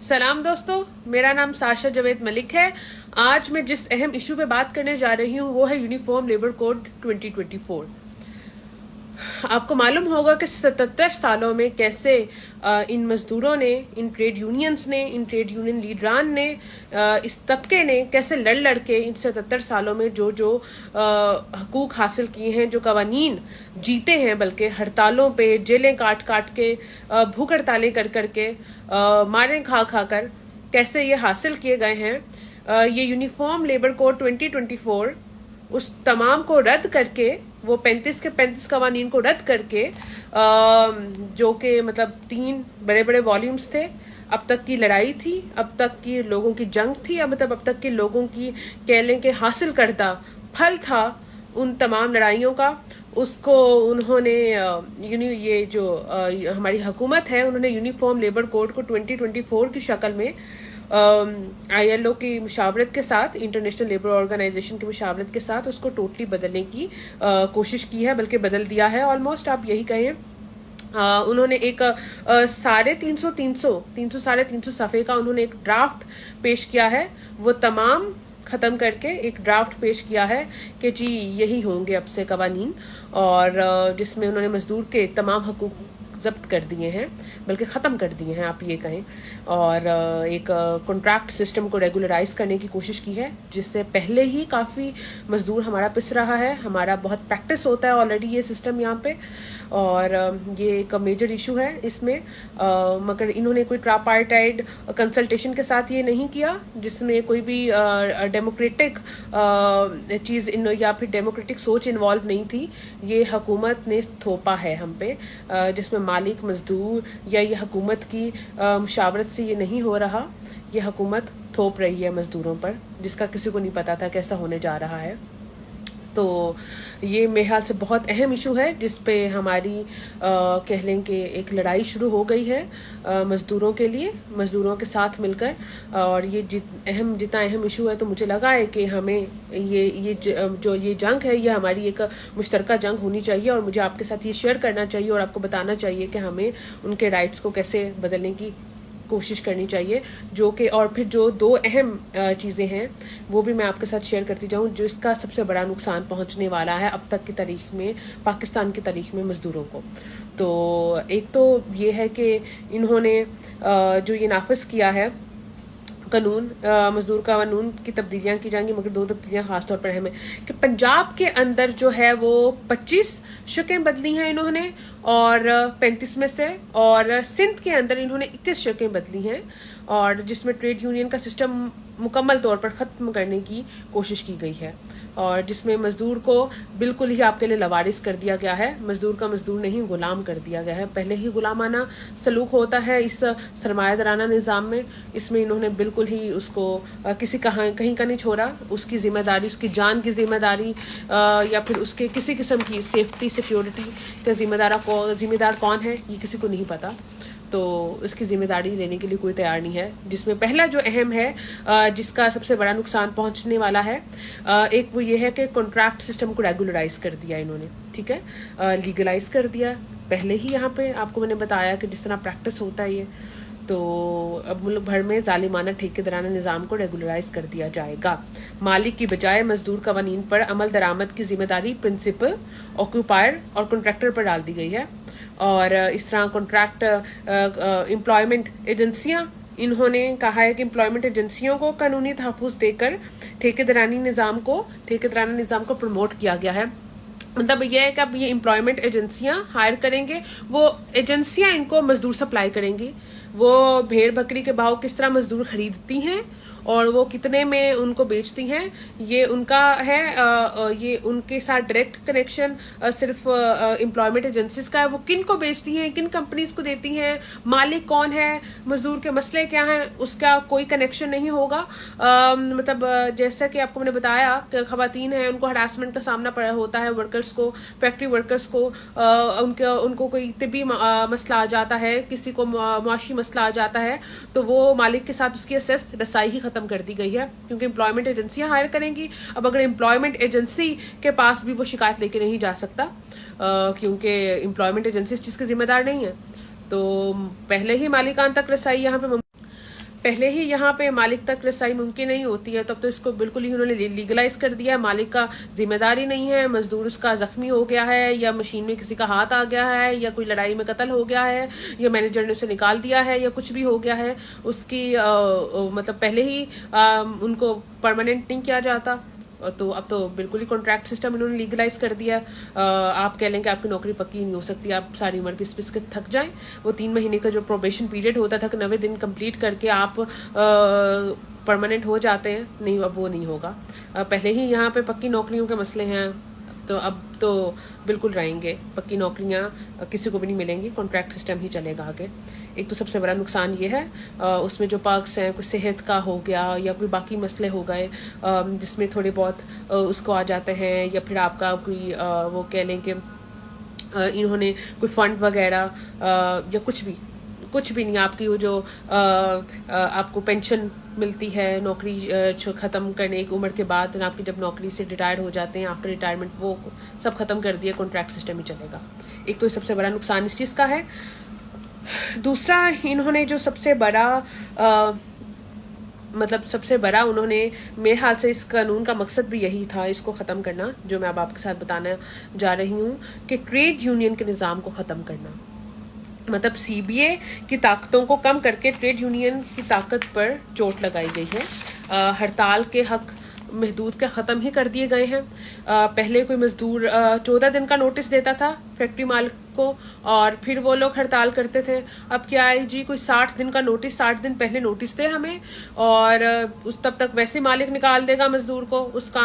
सलाम दोस्तों, मेरा नाम साशा जवेद मलिक है। आज मैं जिस अहम इशू पे बात करने जा रही हूँ वो है यूनिफॉर्म लेबर कोड 2024। आपको मालूम होगा कि 77 सालों में कैसे इन मजदूरों ने, इन ट्रेड यूनियंस ने, इन ट्रेड यूनियन लीडरान ने, इस तबके ने कैसे लड़ लड़ के इन 77 सालों में जो जो हकूक हासिल किए हैं, जो कवानीन जीते हैं, बल्कि हड़तालों पे, जेलें काट काट के, भूख हड़तालें कर करके, मारें खा खा कर कैसे ये हासिल किए गए हैं। ये यूनिफॉर्म लेबर कोड 2024 उस तमाम को रद्द करके, वो 35 के 35 कवानीन को रद्द करके, जो कि मतलब 3 बड़े बड़े वॉल्यूम्स थे, अब तक की लड़ाई थी, अब तक की लोगों की जंग थी, अब तक के लोगों की कह लें कि हासिल करदा फल था उन तमाम लड़ाइयों का, उसको उन्होंने ये जो हमारी हुकूमत है, उन्होंने यूनिफॉर्म लेबर कोड को 2024 की शक्ल में ILO की मुशावरत के साथ, इंटरनेशनल लेबर ऑर्गेनाइजेशन की मुशावरत के साथ उसको टोटली बदलने की कोशिश की है, बल्कि बदल दिया है ऑलमोस्ट, आप यही कहें। उन्होंने एक 350 सफ़े का उन्होंने एक ड्राफ्ट पेश किया है, वो तमाम ख़त्म करके एक ड्राफ्ट पेश किया है कि जी यही होंगे अब से कवानीन, और जिसमें उन्होंने मजदूर के तमाम हकूक जब्त कर दिए हैं, बल्कि ख़त्म कर दिए हैं आप ये कहें, और एक कॉन्ट्रैक्ट सिस्टम को रेगुलराइज करने की कोशिश की है, जिससे पहले ही काफ़ी मजदूर हमारा पिस रहा है, हमारा बहुत प्रैक्टिस होता है ऑलरेडी ये सिस्टम यहाँ पे, और ये एक मेजर इशू है इसमें। मगर इन्होंने कोई ट्रापार्टाइड कंसल्टेशन के साथ ये नहीं किया, जिसमें कोई भी डेमोक्रेटिक चीज़ या फिर डेमोक्रेटिक सोच इन्वॉल्व नहीं थी। ये हुकूमत ने थोपा है हम पे, जिसमें मालिक, मजदूर या ये हुकूमत की मुशावरत से ये नहीं हो रहा, ये हुकूमत थोप रही है मजदूरों पर, जिसका किसी को नहीं पता था कैसा होने जा रहा है। तो ये मेरे ख्याल से बहुत अहम इशू है, जिस पे हमारी कह लें कि एक लड़ाई शुरू हो गई है मज़दूरों के लिए, मज़दूरों के साथ मिलकर। और ये जितना अहम इशू है, तो मुझे लगा है कि हमें जो ये जंग है, ये हमारी एक मुश्तरका जंग होनी चाहिए, और मुझे आपके साथ ये शेयर करना चाहिए और आपको बताना चाहिए कि हमें उनके राइट्स को कैसे बदलने की कोशिश करनी चाहिए। जो कि और फिर जो 2 अहम चीज़ें हैं वो भी मैं आपके साथ शेयर करती जाऊँ, जिसका सबसे बड़ा नुकसान पहुंचने वाला है अब तक की तारीख में, पाकिस्तान की तारीख में मज़दूरों को। तो एक तो ये है कि इन्होंने जो ये नाफिज किया है कानून, मजदूर कानून की तब्दीलियाँ की जाएंगी, मगर 2 तब्दीलियाँ खास तौर पर हमें कि पंजाब के अंदर जो है वो 25 शकें बदली हैं इन्होंने, और 35 में से, और सिंध के अंदर इन्होंने 21 शकें बदली हैं, और जिसमें ट्रेड यूनियन का सिस्टम मुकम्मल तौर पर ख़त्म करने की कोशिश की गई है, और जिसमें मज़दूर को बिल्कुल ही आपके लिए लवारिस कर दिया गया है। मज़दूर का मज़दूर नहीं, गुलाम कर दिया गया है। पहले ही गुलामाना सलूक होता है इस सरमायादाराना निज़ाम में, इसमें इन्होंने बिल्कुल ही उसको कहीं का नहीं छोड़ा। उसकी ज़िम्मेदारी, उसकी जान की ज़िम्मेदारी, या फिर उसके किसी किस्म की सेफ्टी सिक्योरिटी का ज़िम्मेदार कौन है, ये किसी को नहीं पता। तो इसकी ज़िम्मेदारी लेने के लिए कोई तैयार नहीं है। जिसमें पहला जो अहम है, जिसका सबसे बड़ा नुकसान पहुंचने वाला है, एक वो ये है कि कॉन्ट्रैक्ट सिस्टम को रेगुलराइज कर दिया इन्होंने, ठीक है, लीगलाइज कर दिया। पहले ही यहाँ पे आपको मैंने बताया कि जिस तरह प्रैक्टिस होता है ये, तो अब मुल्क भर में जालिमाना ठेकेदाराना निज़ाम को रेगुलराइज कर दिया जाएगा। मालिक की बजाय मजदूर कवानीन पर अमल दरामद की जिम्मेदारी प्रिंसिपल, ऑक्यूपायर और कॉन्ट्रैक्टर पर डाल दी गई है। और इस तरह कॉन्ट्रैक्ट एम्प्लॉयमेंट एजेंसियां, इन्होंने कहा है कि एम्प्लॉयमेंट एजेंसियों को कानूनी तहफ़्फ़ुज़ देकर ठेकेदाराना निज़ाम को प्रमोट किया गया है। मतलब यह है कि अब ये एम्प्लॉयमेंट एजेंसियां हायर करेंगे, वो एजेंसियां इनको मजदूर सप्लाई करेंगी। वो भेड़ बकरी के भाव किस तरह मजदूर खरीदती हैं और वो कितने में उनको बेचती हैं, ये उनका है। ये उनके साथ डायरेक्ट कनेक्शन सिर्फ एम्प्लॉयमेंट एजेंसीज का है। वो किन को बेचती हैं, किन कंपनीज को देती हैं, मालिक कौन है, मजदूर के मसले क्या हैं, उसका कोई कनेक्शन नहीं होगा। मतलब जैसा कि आपको मैंने बताया कि खवातीन हैं, उनको हरासमेंट का सामना पड़ा होता है, वर्कर्स को, फैक्ट्री वर्कर्स को, उनको कोई तिब्बी मसला आ जाता है, किसी को मुआशी मसला आ जाता है, तो वो मालिक के साथ उसकी असेस रसाई ही खत्म कर दी गई है, क्योंकि एम्प्लॉयमेंट एजेंसियां हायर करेंगी। अब अगर एम्प्लॉयमेंट एजेंसी के पास भी वो शिकायत लेके नहीं जा सकता, क्योंकि एम्प्लॉयमेंट एजेंसी इस चीज की जिम्मेदार नहीं है। तो पहले ही मालिकान तक रसाई यहाँ पे पहले ही यहाँ पे मालिक तक रसाई मुमकिन नहीं होती है, तब तो इसको बिल्कुल ही उन्होंने लीगलाइज कर दिया है। मालिक का जिम्मेदारी नहीं है, मजदूर उसका जख्मी हो गया है या मशीन में किसी का हाथ आ गया है या कोई लड़ाई में कत्ल हो गया है या मैनेजर ने उसे निकाल दिया है या कुछ भी हो गया है, उसकी मतलब पहले ही उनको परमानेंट नहीं किया जाता। तो अब तो बिल्कुल ही कॉन्ट्रैक्ट सिस्टम इन्होंने लीगलाइज कर दिया। आप कह लें कि आपकी नौकरी पक्की नहीं हो सकती, आप सारी उम्र पिस के थक जाएं। वो 3 महीने का जो प्रोबेशन पीरियड होता था कि 90 दिन कंप्लीट करके आप परमानेंट हो जाते हैं, नहीं अब वो नहीं होगा। पहले ही यहाँ पे पक्की नौकरियों के मसले हैं, तो अब तो बिल्कुल रहेंगे पक्की नौकरियाँ किसी को भी नहीं मिलेंगी, कॉन्ट्रैक्ट सिस्टम ही चलेगा आगे। एक तो सबसे बड़ा नुकसान ये है, उसमें जो पर्क्स हैं, कुछ सेहत का हो गया या कोई बाकी मसले हो गए जिसमें थोड़े बहुत उसको आ जाते हैं, या फिर आपका कोई वो कह लें कि इन्होंने कोई फंड वगैरह या कुछ भी नहीं, आपकी वो जो आपको पेंशन मिलती है नौकरी ख़त्म करने एक उम्र के बाद, आपकी जब नौकरी से रिटायर हो जाते हैं आफ्टर रिटायरमेंट, वो सब ख़त्म कर दिया, कॉन्ट्रैक्ट सिस्टम ही चलेगा। एक तो सबसे बड़ा नुकसान इस चीज़ का है। दूसरा, इन्होंने जो सबसे बड़ा उन्होंने, मेरे हाल से इस कानून का मकसद भी यही था, इसको ख़त्म करना, जो मैं अब आपके साथ बताने जा रही हूँ, कि ट्रेड यूनियन के निज़ाम को ख़त्म करना। मतलब सीबीए की ताकतों को कम करके ट्रेड यूनियन की ताकत पर चोट लगाई गई है। हड़ताल के हक महदूद के ख़त्म ही कर दिए गए हैं। पहले कोई मजदूर 14 दिन का नोटिस देता था फैक्ट्री मालिक को और फिर वो लोग हड़ताल करते थे। अब क्या है जी, कोई 60 दिन का नोटिस, 60 दिन पहले नोटिस दे हमें, और उस तब तक वैसे मालिक निकाल देगा मजदूर को उस काम